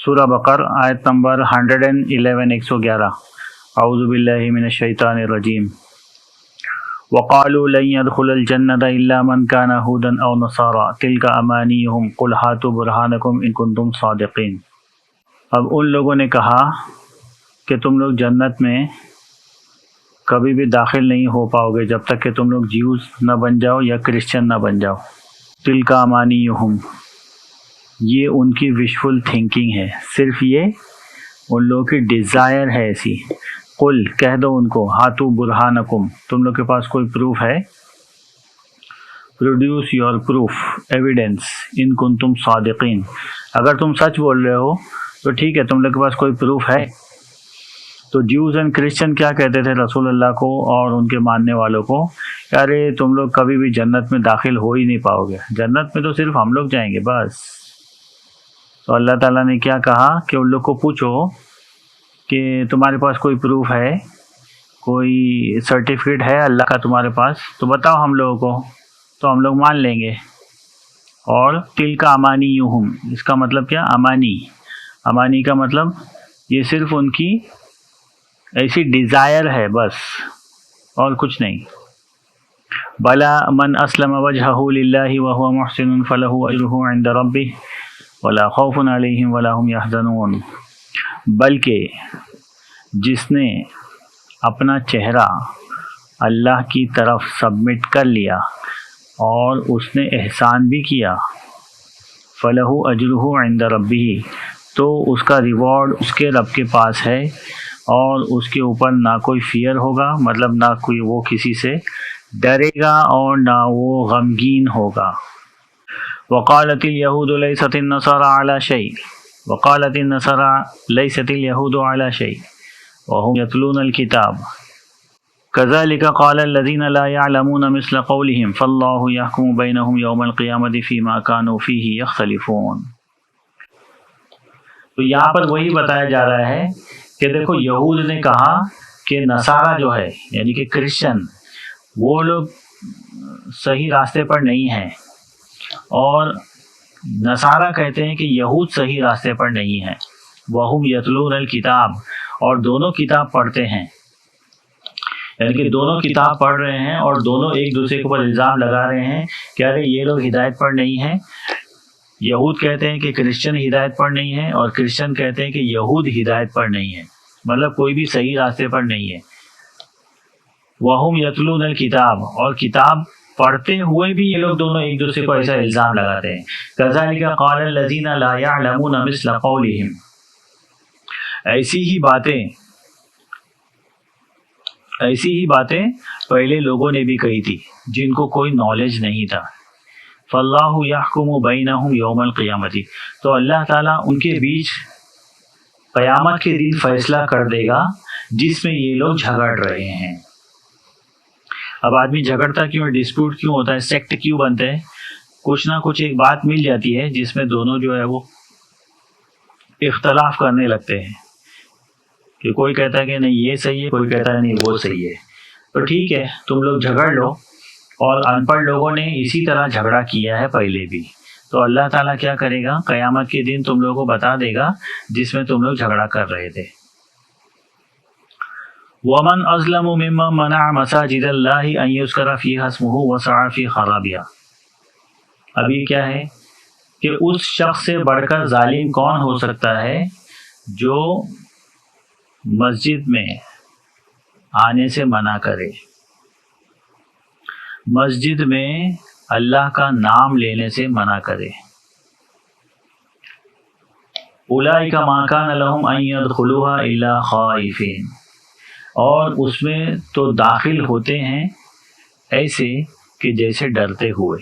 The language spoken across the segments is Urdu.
سورہ بقر آیت نمبر 111 111 اعوذ باللہ من الشیطان الرجیم وقالوا لن يدخل الجنة الا من كان هودا او نصارى تلك امانيهم قل هاتوا برهانكم ان كنتم صادقين۔ اب ان لوگوں نے کہا کہ تم لوگ جنت میں کبھی بھی داخل نہیں ہو پاؤ گے جب تک کہ تم لوگ جیوز نہ بن جاؤ یا کرسچن نہ بن جاؤ۔ تلک امانیہم، یہ ان کی وشفل تھنکنگ ہے، صرف یہ ان لوگوں کی ڈیزائر ہے ایسی۔ قل، کہہ دو ان کو، ہاتو برہانکم، تم لوگ کے پاس کوئی پروف ہے، پروڈیوس یور پروف، ایویڈنس، ان کنتم صادقین، اگر تم سچ بول رہے ہو تو ٹھیک ہے، تم لوگ کے پاس کوئی پروف ہے۔ تو جیوز اینڈ کرسچن کیا کہتے تھے رسول اللہ کو اور ان کے ماننے والوں کو، ارے تم لوگ کبھی بھی جنت میں داخل ہو ہی نہیں پاؤ گے، جنت میں تو صرف ہم لوگ جائیں گے بس۔ تو اللہ تعالیٰ نے کیا کہا کہ ان لوگ کو پوچھو کہ تمہارے پاس کوئی پروف ہے، کوئی سرٹیفکیٹ ہے اللہ کا تمہارے پاس، تو بتاؤ ہم لوگوں کو، تو ہم لوگ مان لیں گے۔ اور تل کا امانیہم، اس کا مطلب کیا؟ امانی کا مطلب یہ صرف ان کی ایسی ڈیزائر ہے بس، اور کچھ نہیں۔ بلا من اسلم وجہہ للہ وہو محسن فلہ اجرہ عند ربہ ولا خوف علیہم ولا هم یحزنون، بلکہ جس نے اپنا چہرہ اللہ کی طرف سبمٹ کر لیا اور اس نے احسان بھی کیا، فلہ اجرہ عند ربہ، تو اس کا ریوارڈ اس کے رب کے پاس ہے، اور اس کے اوپر نہ کوئی فیئر ہوگا، مطلب نہ کوئی وہ کسی سے ڈرے گا اور نہ وہ غمگین ہوگا۔ وقالت اليہود لیست النصارى على شیء وقالت النصارى لیست اليہود على شیء وهم یتلون الکتاب کذلک قال الذین لا یعلمون مثل قولهم فاللہ یحکم بینہم یوم القیامة فیما كانوا فیہ یختلفون۔ تو یہاں پر وہی بتایا جا رہا ہے کہ دیکھو، یہود نے کہا کہ نصارہ جو ہے یعنی کہ کرسچن، وہ لوگ صحیح راستے پر نہیں ہیں، اور نصارہ کہتے ہیں کہ یہود صحیح راستے پر نہیں ہیں۔ وَهُمْ يَتْلُونَ الْكِتَابَ، اور دونوں کتاب پڑھتے ہیں، یعنی کہ دونوں کتاب پڑھ رہے ہیں اور دونوں ایک دوسرے کے اوپر الزام لگا رہے ہیں کہ ارے یہ لوگ ہدایت پر نہیں ہیں۔ یہود کہتے ہیں کہ کرسچن ہدایت پر نہیں ہے، اور کرسچن کہتے ہیں کہ یہود ہدایت پر نہیں ہے، مطلب کوئی بھی صحیح راستے پر نہیں ہے۔ وَهُمْ يَتْلُونَ الْكِتَابَ، اور کتاب پڑھتے ہوئے بھی یہ لوگ دونوں ایک دوسرے کو ایسا الزام لگاتے ہیں۔ كَذَلِكَ قَالَ الَّذِينَ لَا يَعْلَمُونَ مِثْلَ قَوْلِهِمْ، ایسی ہی باتیں پہلے لوگوں نے بھی کہی تھی جن کو کوئی نالج نہیں تھا۔ فَاللَّهُ يَحْكُمُ بَيْنَهُمْ يَوْمَ الْقِيَامَةِ، تو اللہ تعالیٰ ان کے بیچ قیامت کے دن فیصلہ کر دے گا جس میں یہ لوگ جھگڑ رہے ہیں۔ اب آدمی جھگڑتا کیوں ہے، ڈسپیوٹ کیوں ہوتا ہے، سیکٹ کیوں بنتے ہیں؟ کچھ نہ کچھ ایک بات مل جاتی ہے جس میں دونوں جو ہے وہ اختلاف کرنے لگتے ہیں، کہ کوئی کہتا ہے کہ نہیں یہ صحیح ہے، کوئی کہتا ہے نہیں وہ صحیح ہے، تو ٹھیک ہے تم لوگ جھگڑ لو۔ اور ان پڑھ لوگوں نے اسی طرح جھگڑا کیا ہے پہلے بھی، تو اللہ تعالیٰ کیا کرے گا، قیامت کے دن تم لوگوں کو بتا دے گا جس میں تم لوگ جھگڑا کر رہے تھے۔ وَمَنْ أَظْلَمُ مِمَّنْ مَنَعَ مَسَاجِدَ اللَّهِ أَنْ يُذْكَرَ فِيهَا اسْمُهُ وَسَعَى فِي خَرَابِهَا۔ اب یہ کیا ہے کہ اس شخص سے بڑھ کر ظالم کون ہو سکتا ہے جو مسجد میں آنے سے منع کرے، مسجد میں اللہ کا نام لینے سے منع کرے۔ أُولَئِكَ مَا كَانَ لَهُمْ أَنْ يَدْخُلُوهَا إِلَّا خَائِفِينَ، اور اس میں تو داخل ہوتے ہیں ایسے کہ جیسے ڈرتے ہوئے۔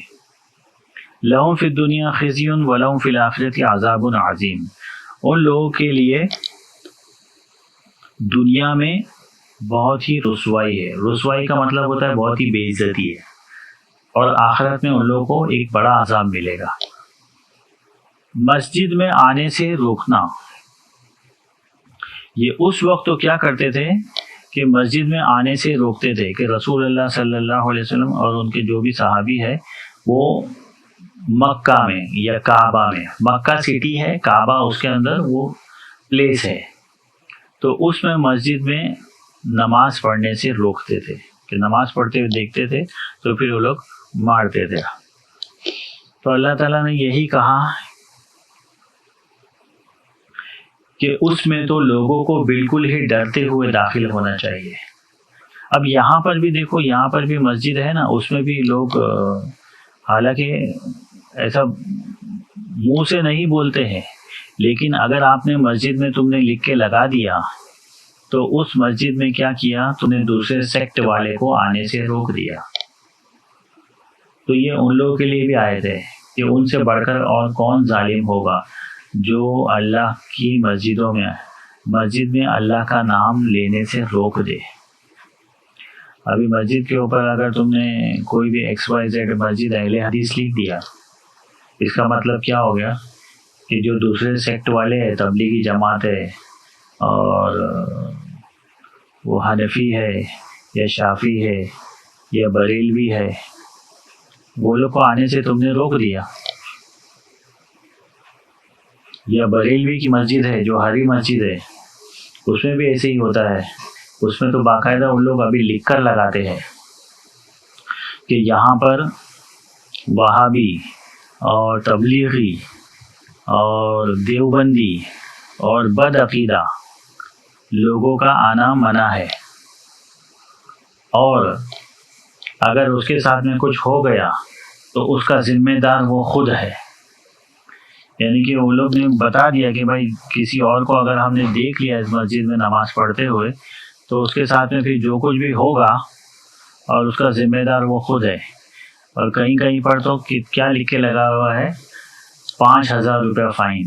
لَهُمْ فِي الدُّنْيَا خِزْيٌ وَلَهُمْ فِي الْآخِرَةِ عَذَابٌ عَظِيمٌ، ان لوگوں کے لیے دنیا میں بہت ہی رسوائی ہے، رسوائی کا مطلب ہوتا ہے بہت ہی بے عزتی ہے، اور آخرت میں ان لوگوں کو ایک بڑا عذاب ملے گا۔ مسجد میں آنے سے روکنا، یہ اس وقت تو کیا کرتے تھے کہ مسجد میں آنے سے روکتے تھے کہ رسول اللہ صلی اللہ علیہ وسلم اور ان کے جو بھی صحابی ہے وہ مکہ میں یا کعبہ میں، مکہ سٹی ہے، کعبہ اس کے اندر وہ پلیس ہے، تو اس میں مسجد میں نماز پڑھنے سے روکتے تھے کہ نماز پڑھتے ہوئے دیکھتے تھے تو پھر وہ لوگ مارتے تھے۔ تو اللہ تعالیٰ نے یہی کہا کہ اس میں تو لوگوں کو بالکل ہی ڈرتے ہوئے داخل ہونا چاہیے۔ اب یہاں پر بھی دیکھو، یہاں پر بھی مسجد ہے نا، اس میں بھی لوگ حالانکہ ایسا منہ سے نہیں بولتے ہیں، لیکن اگر آپ نے مسجد میں تم نے لکھ کے لگا دیا تو اس مسجد میں کیا کیا، تم نے دوسرے سیکٹ والے کو آنے سے روک دیا۔ تو یہ ان لوگوں کے لیے بھی آیت ہے کہ ان سے بڑھ کر اور کون ظالم ہوگا جو اللہ کی مسجد میں اللہ کا نام لینے سے روک دے۔ ابھی مسجد کے اوپر اگر تم نے کوئی بھی XYZ مسجد اہل حدیث لکھ دیا، اس کا مطلب کیا ہو گیا کہ جو دوسرے سیکٹ والے ہیں، تبلیغی جماعت ہے اور وہ حنفی ہے یا شافعی ہے یا بریلوی ہے، وہ لوگ کو آنے سے تم نے روک دیا۔ یا بریلوی کی مسجد ہے جو ہری مسجد ہے، اس میں بھی ایسے ہی ہوتا ہے، اس میں تو باقاعدہ ان لوگ ابھی لکھ کر لگاتے ہیں کہ یہاں پر وہابی اور تبلیغی اور دیوبندی اور بد عقیدہ لوگوں کا آنا منع ہے، اور اگر اس کے ساتھ میں کچھ ہو گیا تو اس کا ذمہ دار وہ خود ہے۔ یعنی کہ وہ لوگ نے بتا دیا کہ بھائی کسی اور کو اگر ہم نے دیکھ لیا اس مسجد میں نماز پڑھتے ہوئے تو اس کے ساتھ میں پھر جو کچھ بھی ہوگا اور اس کا ذمہ دار وہ خود ہے۔ اور کہیں کہیں پر تو کیا لکھ کے لگا ہوا ہے، 5,000 روپیہ فائن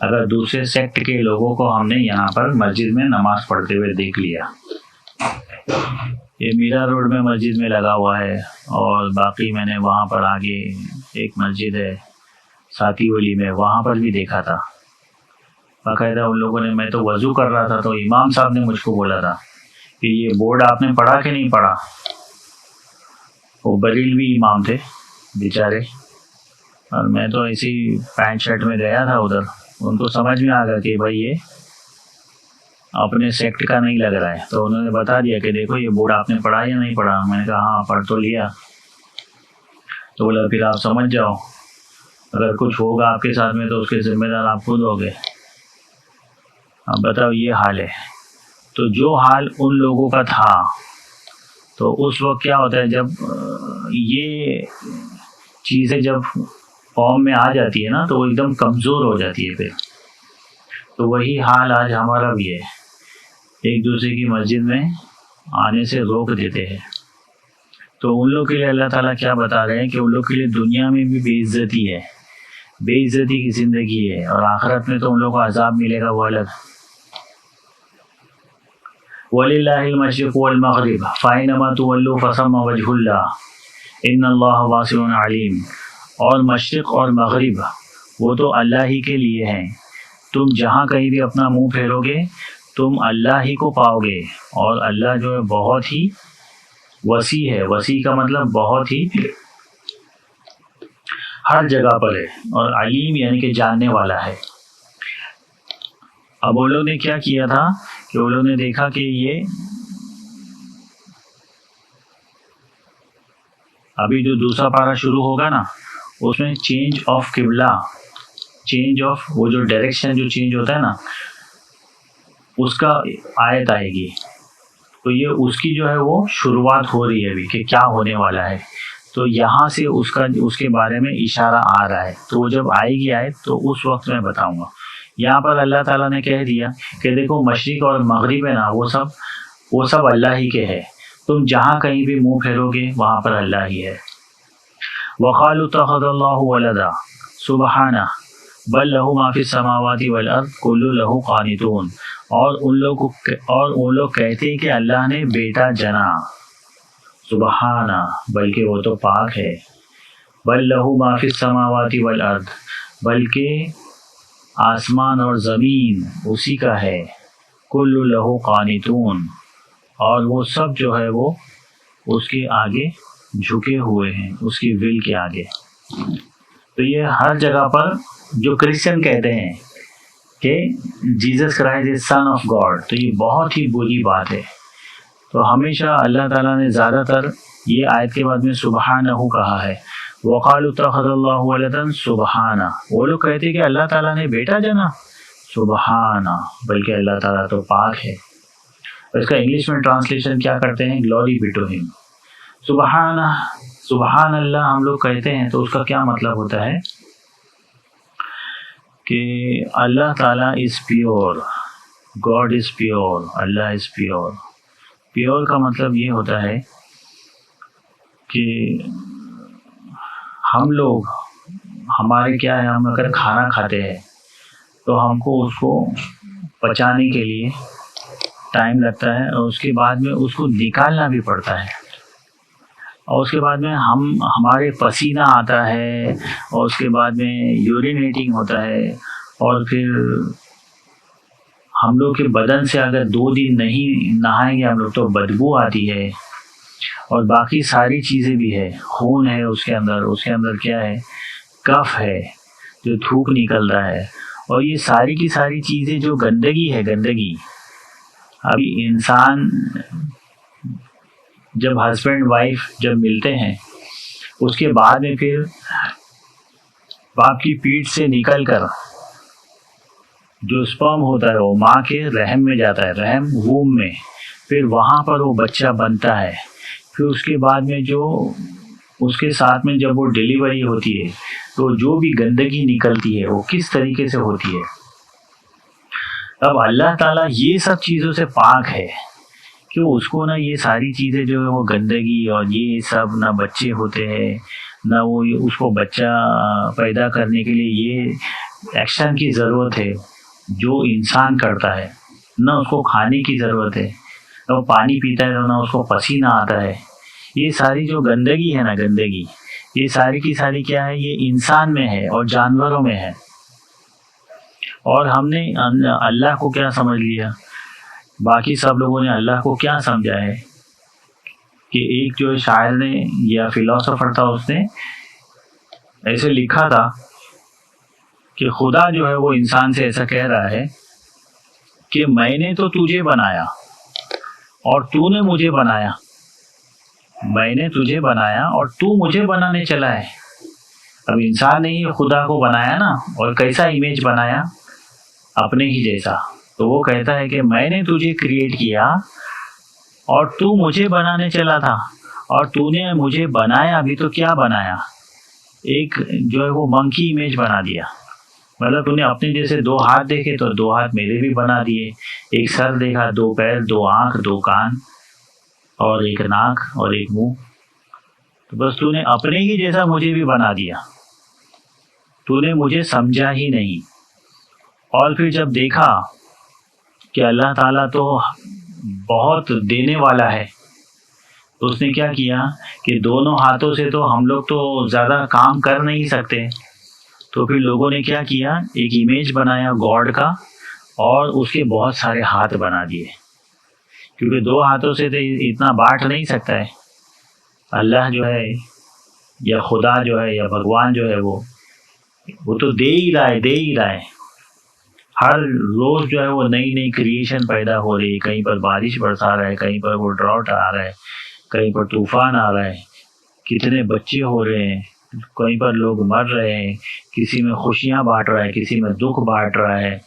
اگر دوسرے سیکٹ کے لوگوں کو ہم نے یہاں پر مسجد میں نماز پڑھتے ہوئے دیکھ لیا۔ یہ میرا روڈ میں مسجد میں لگا ہوا ہے، اور باقی میں نے وہاں پر آگے ایک مسجد ہے ساتھی ولی میں، وہاں پر بھی دیکھا تھا باقاعدہ ان لوگوں نے۔ میں تو وضو کر رہا تھا تو امام صاحب نے مجھ کو بولا تھا کہ یہ بورڈ آپ نے پڑھا کہ نہیں پڑھا۔ وہ بریلوی امام تھے بیچارے، اور میں تو ایسی پینٹ شرٹ میں گیا تھا ادھر، ان کو سمجھ میں آ گیا کہ بھائی یہ اپنے سیکٹ کا نہیں لگ رہا ہے، تو انہوں نے بتا دیا کہ دیکھو یہ بورڈ آپ نے پڑھا یا نہیں پڑھا۔ میں نے کہا ہاں پڑھ تو لیا۔ تو بولا پھر آپ سمجھ جاؤ، اگر کچھ ہوگا آپ کے ساتھ میں تو اس کے ذمہ دار آپ خود ہوگے۔ اب بتاؤ یہ حال ہے۔ تو جو حال ان لوگوں کا تھا، تو اس وقت کیا ہوتا ہے جب یہ چیزیں جب قوم میں آ جاتی ہے نا تو وہ ایک دم کمزور ہو جاتی ہے پھر۔ تو وہی حال آج ہمارا بھی ہے، ایک دوسرے کی مسجد میں آنے سے روک دیتے ہیں۔ تو ان لوگوں کے لیے اللہ تعالیٰ کیا بتا رہے ہیں کہ ان لوگ کے لیے دنیا میں بھی بے عزتی ہے، بے عزتی کی زندگی ہے، اور آخرت میں تو ان لوگوں کو عذاب ملے گا وہ الگ۔ وَلِلَّهِ الْمَشْرِقُ وَالْمَغْرِبُ فَأَيْنَمَا تُوَلُّوا فَثَمَّ وَجْهُ اللَّهِ إِنَّ اللَّهَ وَاسِعٌ عَلِيمٌ۔ اور مشرق اور مغرب وہ تو اللہ ہی کے لیے ہیں، تم جہاں کہیں بھی اپنا منہ پھیرو گے تم اللہ ہی کو پاؤ گے، اور اللہ جو ہے بہت ہی وسیع ہے۔ وسیع کا مطلب بہت ہی ہر جگہ پر ہے، اور علیم یعنی کہ جاننے والا ہے۔ اب وہ لوگ نے کیا کیا تھا کہ وہ لوگ نے دیکھا کہ یہ ابھی جو دوسرا پارہ شروع ہوگا نا اس میں چینج آف قبلہ، چینج آف وہ جو ڈائریکشن جو چینج ہوتا ہے نا اس کا آیت آئے گی، تو یہ اس کی جو ہے وہ شروعات ہو رہی ہے ابھی کہ کیا ہونے والا ہے۔ تو یہاں سے اس کے بارے میں اشارہ آ رہا ہے، تو وہ جب آئے گی آیت تو اس وقت میں بتاؤں گا۔ یہاں پر اللہ تعالیٰ نے کہہ دیا کہ دیکھو مشرق اور مغرب ہے نا وہ سب اللہ ہی کے ہے، تم جہاں کہیں بھی منہ پھیرو گے وہاں پر اللہ ہی ہے۔ وَقَالُوا اتَّخَذَ اللَّهُ وَلَدًا سُبْحَانَهُ بَل لَّهُ مَا فِي السَّمَاوَاتِ وَالْأَرْضِ كُلٌّ لَّهُ قَانِتُونَ۔ اور ان لوگ کہتے ہیں کہ اللہ نے بیٹا جنا، سبحانہ بلکہ وہ تو پاک ہے، بل لَّهُ مَا فِي السَّمَاوَاتِ وَالْأَرْضِ بلکہ آسمان اور زمین اسی کا ہے، کل لہو قانتون، اور وہ سب جو ہے وہ اس کے آگے جھکے ہوئے ہیں، اس کی ول کے آگے۔ تو یہ ہر جگہ پر جو کرسچن کہتے ہیں کہ Jesus Christ is son of God, تو یہ بہت ہی بری بات ہے۔ تو ہمیشہ اللہ تعالیٰ نے زیادہ تر یہ آیت کے بعد میں سبحانہ کہا ہے، وقالوا اتخذ اللہ ولدا سبحانہ، وہ لوگ کہتے ہیں کہ اللہ تعالیٰ نے بیٹا جنا، سبحانہ، بلکہ اللہ تعالیٰ تو پاک ہے۔ اس کا انگلش میں ٹرانسلیشن کیا کرتے ہیں، گلوری بی ٹو ہم۔ سبحانہ، سبحان اللہ ہم لوگ کہتے ہیں تو اس کا کیا مطلب ہوتا ہے کہ اللہ تعالیٰ is pure, God is pure, Allah is pure. Pure کا مطلب یہ ہوتا ہے کہ ہم لوگ، ہمارے کیا ہے، ہم اگر کھانا کھاتے ہیں تو ہم کو اس کو پچانے کے لیے ٹائم لگتا ہے، اور اس کے بعد میں اس کو نکالنا بھی پڑتا ہے، اور اس کے بعد میں ہمارے پسینہ آتا ہے، اور اس کے بعد میں یورینیٹنگ ہوتا ہے، اور پھر ہم لوگ کے بدن سے اگر 2 دن نہیں نہائیں گے ہم لوگ تو بدبو آتی ہے، اور باقی ساری چیزیں بھی ہے، خون ہے اس کے اندر کیا ہے، کف ہے جو تھوک نکل رہا ہے، اور یہ ساری کی ساری چیزیں جو گندگی ہے، گندگی۔ ابھی انسان جب ہسبینڈ وائف جب ملتے ہیں، اس کے بعد میں پھر باپ کی پیٹھ سے نکل کر جو اسپرم ہوتا ہے وہ ماں کے رحم میں جاتا ہے، رحم ووم میں، پھر وہاں پر وہ بچہ بنتا ہے، پھر اس کے بعد میں جو اس کے ساتھ میں جب وہ ڈیلیوری ہوتی ہے تو جو بھی گندگی نکلتی ہے وہ کس طریقے سے ہوتی ہے۔ اب اللہ تعالیٰ یہ سب چیزوں سے پاک ہے کہ اس کو نہ یہ ساری چیزیں جو ہے وہ گندگی اور یہ سب نہ بچے ہوتے ہیں، نہ وہ اس کو بچہ پیدا کرنے کے لیے یہ ایکشن کی ضرورت ہے جو انسان کرتا ہے، نہ اس کو کھانے کی ضرورت ہے، نہ وہ پانی پیتا ہے، نہ اس کو پسینہ آتا ہے۔ یہ ساری جو گندگی ہے نا، گندگی، یہ ساری کی ساری کیا ہے، یہ انسان میں ہے اور جانوروں میں ہے۔ اور ہم نے اللہ کو کیا سمجھ لیا، باقی سب لوگوں نے اللہ کو کیا سمجھا ہے کہ ایک جو شاعر نے یا فلاسفر تھا، اس نے ایسے لکھا تھا کہ خدا جو ہے وہ انسان سے ایسا کہہ رہا ہے کہ میں نے تو تجھے بنایا اور تو نے مجھے بنایا، میں نے تجھے بنایا اور تو مجھے بنانے چلا ہے۔ اب انسان نے ہی خدا کو بنایا نا، اور کیسا امیج بنایا، اپنے ہی جیسا۔ تو وہ کہتا ہے کہ میں نے تجھے کریٹ کیا اور تو مجھے بنانے چلا تھا، اور تو نے مجھے بنایا ابھی تو کیا بنایا، ایک جو ہے وہ منکی امیج بنا دیا۔ مطلب تو نے اپنے جیسے 2 ہاتھ دیکھے تو 2 ہاتھ میرے بھی بنا دیے، ایک سر دیکھا، 2 پیر، 2 آنکھ، 2 کان، اور ایک ناک اور ایک منہ، تو بس تو نے اپنے ہی جیسا مجھے بھی بنا دیا، تو نے مجھے سمجھا ہی نہیں۔ اور پھر جب دیکھا کہ اللہ تعالیٰ تو بہت دینے والا ہے، تو اس نے کیا کیا کہ دونوں ہاتھوں سے تو ہم لوگ تو زیادہ کام کر نہیں سکتے، تو پھر لوگوں نے کیا کیا، ایک امیج بنایا گاڈ کا، اور اس کے بہت سارے ہاتھ بنا دیے، کیونکہ 2 ہاتھوں سے تو اتنا بانٹ نہیں سکتا ہے۔ اللہ جو ہے یا خدا جو ہے یا بھگوان جو ہے وہ تو دے ہی رہا ہے۔ ہر روز جو ہے وہ نئی نئی کریشن پیدا ہو رہی ہے، کہیں پر بارش برسا رہا ہے، کہیں پر وہ ڈراؤٹ آ رہا ہے، کہیں پر طوفان آ رہا ہے، کتنے بچے ہو رہے ہیں، کہیں پر لوگ مر رہے ہیں، کسی میں خوشیاں بانٹ رہا ہے، کسی میں دکھ بانٹ رہا ہے۔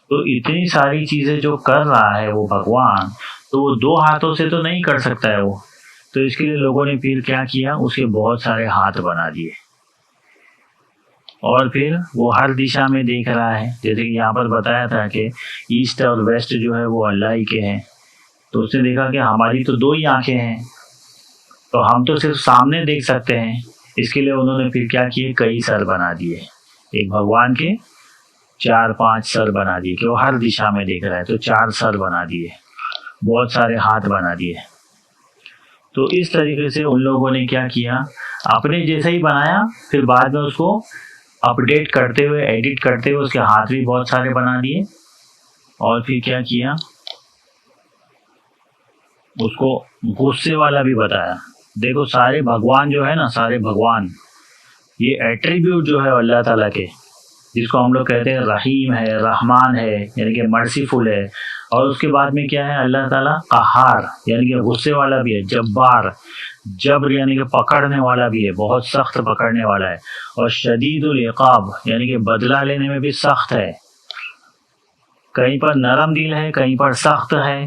تو اتنی ساری چیزیں جو کر رہا ہے وہ بھگوان، تو وہ 2 ہاتھوں سے تو نہیں کر سکتا ہے وہ، تو اس کے لیے لوگوں نے پھر کیا کیا، اس کے بہت سارے ہاتھ بنا دیے، اور پھر وہ ہر دشا میں دیکھ رہا ہے۔ جیسے کہ یہاں پر بتایا تھا کہ ایسٹ اور ویسٹ جو ہے وہ اللہ ہی کے ہیں، تو اس نے دیکھا کہ ہماری تو 2 ہی آنکھیں ہیں، تو ہم تو صرف سامنے دیکھ سکتے ہیں، اس کے لیے انہوں نے پھر کیا کیے، کئی سر بنا دیے، ایک بھگوان کے 4-5 سر بنا دیے کہ وہ ہر دشا میں دیکھ رہا ہے، تو 4 سر بنا دیے، بہت سارے ہاتھ بنا دیے۔ تو اس طریقے سے ان لوگوں نے کیا کیا، اپنے جیسا ہی بنایا، پھر بعد میں اس کو اپڈیٹ کرتے ہوئے، ایڈٹ کرتے ہوئے اس کے ہاتھ بھی بہت سارے بنا دیے، اور پھر کیا کیا، اس کو غصے والا بھی بتایا۔ دیکھو سارے بھگوان جو ہے نا، سارے بھگوان یہ ایٹریبیوٹ جو ہے اللہ تعالیٰ کے، جس کو ہم لوگ کہتے ہیں رحیم ہے، رحمان ہے یعنی کہ مرسیفل ہے، اور اس کے بعد میں کیا ہے اللہ تعالیٰ قہار یعنی کہ غصے والا بھی ہے، جبار جبر یعنی کہ پکڑنے والا بھی ہے، بہت سخت پکڑنے والا ہے، اور شدید العقاب یعنی کہ بدلہ لینے میں بھی سخت ہے، کہیں پر نرم دل ہے کہیں پر سخت ہے۔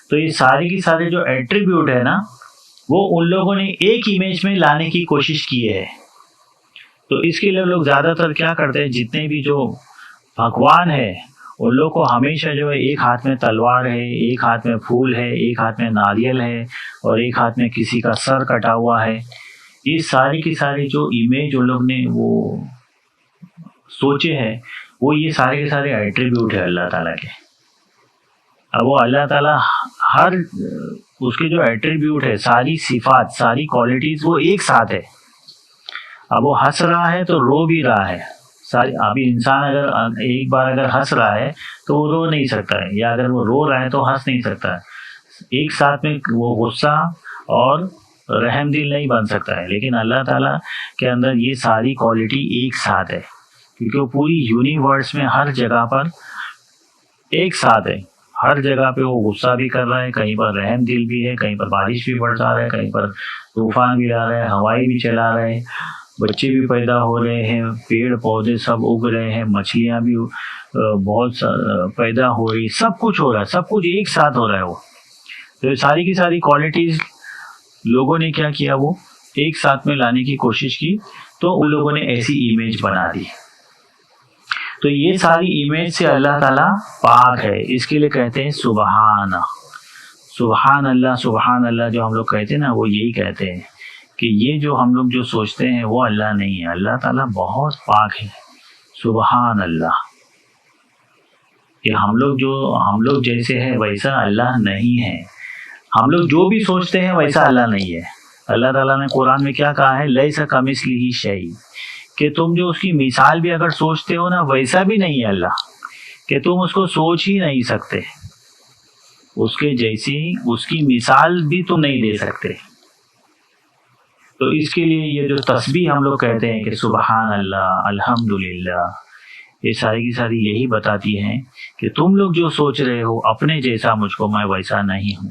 تو یہ سارے کی سارے جو ایٹریبیوٹ ہے نا وہ ان لوگوں نے ایک امیج میں لانے کی کوشش کی ہے۔ تو اس کے لیے لوگ زیادہ تر کیا کرتے ہیں، جتنے بھی جو بھگوان ہے ان لوگ کو ہمیشہ جو ہے ایک ہاتھ میں تلوار ہے، ایک ہاتھ میں پھول ہے، ایک ہاتھ میں ناریل ہے، اور ایک ہاتھ میں کسی کا سر کٹا ہوا ہے۔ یہ ساری کی ساری جو امیج ان لوگ نے وہ سوچے ہیں وہ یہ سارے کے سارے ایٹریبیوٹ ہے اللہ تعالیٰ کے۔ اب وہ اللہ تعالیٰ ہر اس کے جو ایٹریبیوٹ ہے، ساری صفات، ساری کوالٹیز وہ ایک ساتھ ہے۔ اب وہ ہنس رہا ہے تو رو بھی رہا ہے، ابھی انسان اگر ایک بار اگر ہنس رہا ہے تو وہ رو نہیں سکتا ہے، یا اگر وہ رو رہا ہے تو ہنس نہیں سکتا ہے، ایک ساتھ میں وہ غصہ اور رحم دل نہیں بن سکتا ہے۔ لیکن اللہ تعالیٰ کے اندر یہ ساری کوالٹی ایک ساتھ ہے، کیونکہ وہ پوری یونیورس میں ہر جگہ پر ایک ساتھ ہے، ہر جگہ پہ وہ غصہ بھی کر رہا ہے، کہیں پر رحم دل بھی ہے، کہیں پر بارش بھی برسا رہا ہے، کہیں پر طوفان بھی لا رہا ہے، ہوائیں بھی چلا رہا ہے، بچے بھی پیدا ہو رہے ہیں، پیڑ پودے سب اگ رہے ہیں، مچھلیاں بھی بہت پیدا ہو رہی، سب کچھ ہو رہا ہے، سب کچھ ایک ساتھ ہو رہا ہے وہ۔ تو ساری کی ساری کوالٹیز لوگوں نے کیا کیا، وہ ایک ساتھ میں لانے کی کوشش کی، تو ان لوگوں نے ایسی امیج بنا دی۔ تو یہ ساری امیج سے اللہ تعالیٰ پاک ہے، اس کے لیے کہتے ہیں سبحان اللہ۔ سبحان اللہ جو ہم لوگ کہتے ہیں نا، وہ یہی کہتے ہیں کہ یہ جو ہم لوگ جو سوچتے ہیں وہ اللہ نہیں ہے، اللہ تعالیٰ بہت پاک ہے، سبحان اللہ۔ کہ ہم لوگ جیسے ہیں ویسا اللہ نہیں ہے، ہم لوگ جو بھی سوچتے ہیں ویسا اللہ نہیں ہے۔ اللہ تعالیٰ نے قرآن میں کیا کہا ہے، لیس کمثلہ شیء، کہ تم جو اس کی مثال بھی اگر سوچتے ہو نا ویسا بھی نہیں ہے اللہ، کہ تم اس کو سوچ ہی نہیں سکتے، اس کے جیسی اس کی مثال بھی تم نہیں دے سکتے۔ تو اس کے لیے یہ جو تسبیح ہم لوگ کہتے ہیں کہ سبحان اللہ، الحمدللہ، یہ ساری کی ساری یہی بتاتی ہیں کہ تم لوگ جو سوچ رہے ہو اپنے جیسا مجھ کو میں ویسا نہیں ہوں۔